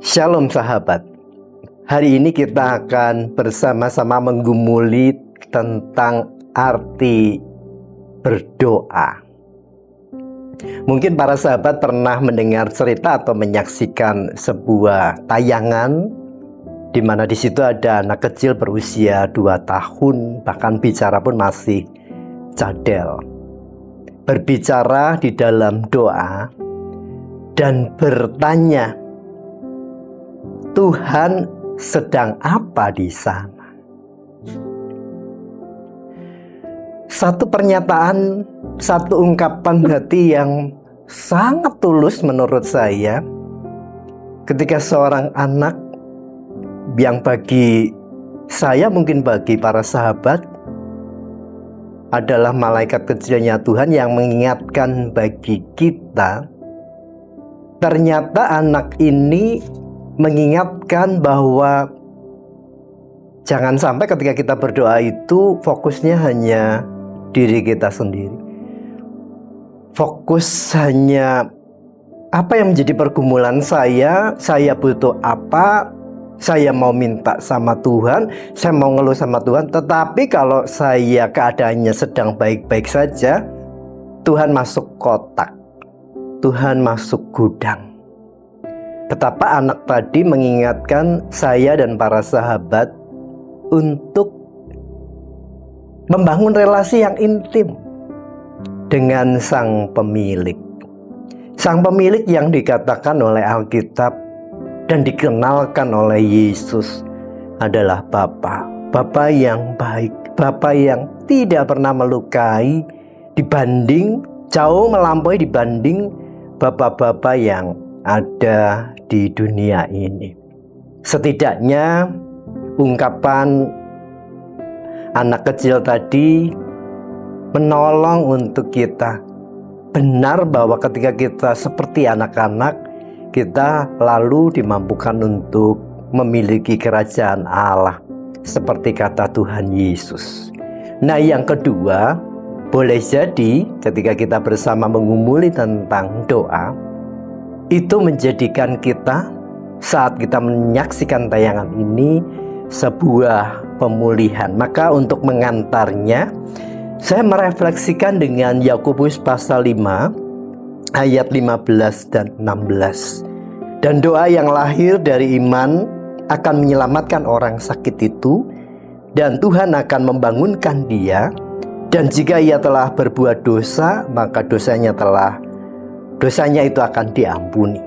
Shalom sahabat. Hari ini kita akan bersama-sama menggumuli tentang arti berdoa. Mungkin para sahabat pernah mendengar cerita atau menyaksikan sebuah tayangan di mana di situ ada anak kecil berusia 2 tahun, bahkan bicara pun masih cadel. Berbicara di dalam doa dan bertanya, Tuhan sedang apa di sana? Satu pernyataan, satu ungkapan hati yang sangat tulus menurut saya ketika seorang anak yang bagi saya, mungkin bagi para sahabat, adalah malaikat kecilnya Tuhan yang mengingatkan bagi kita. Ternyata anak ini mengingatkan bahwa jangan sampai ketika kita berdoa itu fokusnya hanya diri kita sendiri. Fokus hanya apa yang menjadi pergumulan saya butuh apa, saya mau minta sama Tuhan, saya mau ngeluh sama Tuhan. Tetapi kalau saya keadaannya sedang baik-baik saja, Tuhan masuk kotak, Tuhan masuk gudang. Betapa anak tadi mengingatkan saya dan para sahabat untuk membangun relasi yang intim dengan Sang Pemilik. Sang Pemilik yang dikatakan oleh Alkitab dan dikenalkan oleh Yesus adalah Bapa. Bapa yang baik, Bapa yang tidak pernah melukai, jauh melampaui dibanding bapa-bapa yang ada di dunia ini. Setidaknya ungkapan anak kecil tadi menolong untuk kita benar bahwa ketika kita seperti anak-anak, kita lalu dimampukan untuk memiliki kerajaan Allah seperti kata Tuhan Yesus. Nah, yang kedua, boleh jadi ketika kita bersama mengumuli tentang doa, itu menjadikan kita saat kita menyaksikan tayangan ini sebuah pemulihan. Maka untuk mengantarnya, saya merefleksikan dengan Yakobus pasal 5 ayat 15 dan 16. Dan doa yang lahir dari iman akan menyelamatkan orang sakit itu, dan Tuhan akan membangunkan dia. Dan jika ia telah berbuat dosa, maka dosanya itu akan diampuni.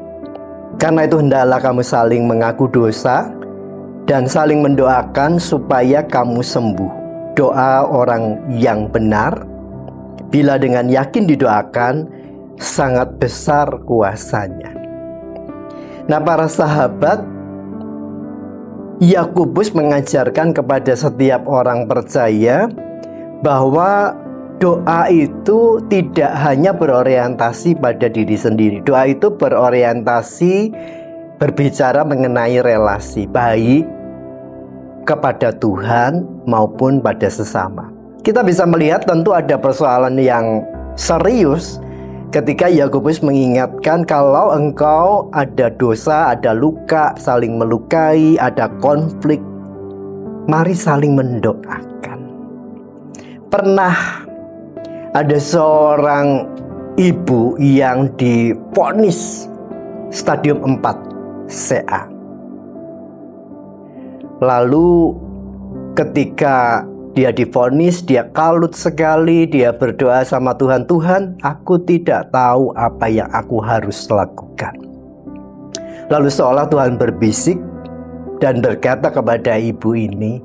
Karena itu hendaklah kamu saling mengaku dosa dan saling mendoakan supaya kamu sembuh. Doa orang yang benar, bila dengan yakin didoakan, sangat besar kuasanya. Nah, para sahabat, Yakobus mengajarkan kepada setiap orang percaya bahwa doa itu tidak hanya berorientasi pada diri sendiri. Doa itu berorientasi berbicara mengenai relasi baik kepada Tuhan maupun pada sesama. Kita bisa melihat tentu ada persoalan yang serius ketika Yakobus mengingatkan kalau engkau ada dosa, ada luka, saling melukai, ada konflik, mari saling mendoakan. Pernah ada seorang ibu yang divonis stadium 4 CA. Lalu ketika dia divonis, dia kalut sekali, dia berdoa sama Tuhan, Tuhan, aku tidak tahu apa yang aku harus lakukan. Lalu seolah Tuhan berbisik dan berkata kepada ibu ini,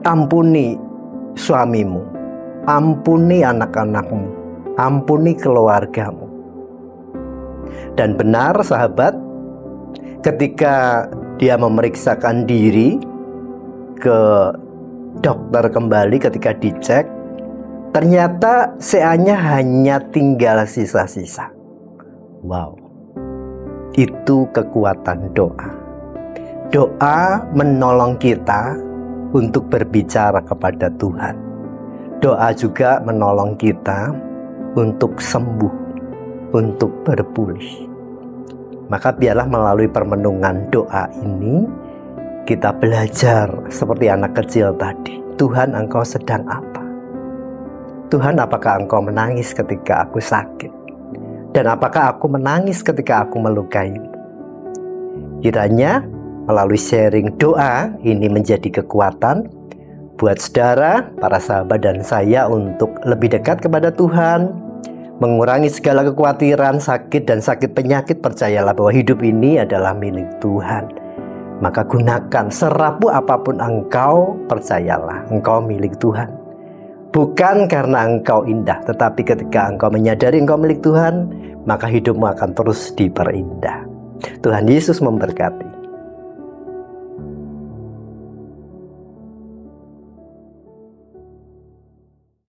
ampuni suamimu, ampuni anak-anakmu, ampuni keluargamu. Dan benar sahabat, ketika dia memeriksakan diri ke dokter kembali, ketika dicek, ternyata CA-nya hanya tinggal sisa-sisa. Wow, itu kekuatan doa. Doa menolong kita untuk berbicara kepada Tuhan. Doa juga menolong kita untuk sembuh, untuk berpulih. Maka biarlah melalui permenungan doa ini kita belajar seperti anak kecil tadi. Tuhan, Engkau sedang apa? Tuhan, apakah Engkau menangis ketika aku sakit? Dan apakah aku menangis ketika aku melukaimu? Kiranya melalui sharing doa ini menjadi kekuatan buat saudara, para sahabat dan saya untuk lebih dekat kepada Tuhan, mengurangi segala kekhawatiran, sakit dan sakit penyakit. Percayalah bahwa hidup ini adalah milik Tuhan. Maka gunakan serapuh apapun engkau, percayalah engkau milik Tuhan. Bukan karena engkau indah, tetapi ketika engkau menyadari engkau milik Tuhan, maka hidupmu akan terus diperindah. Tuhan Yesus memberkati.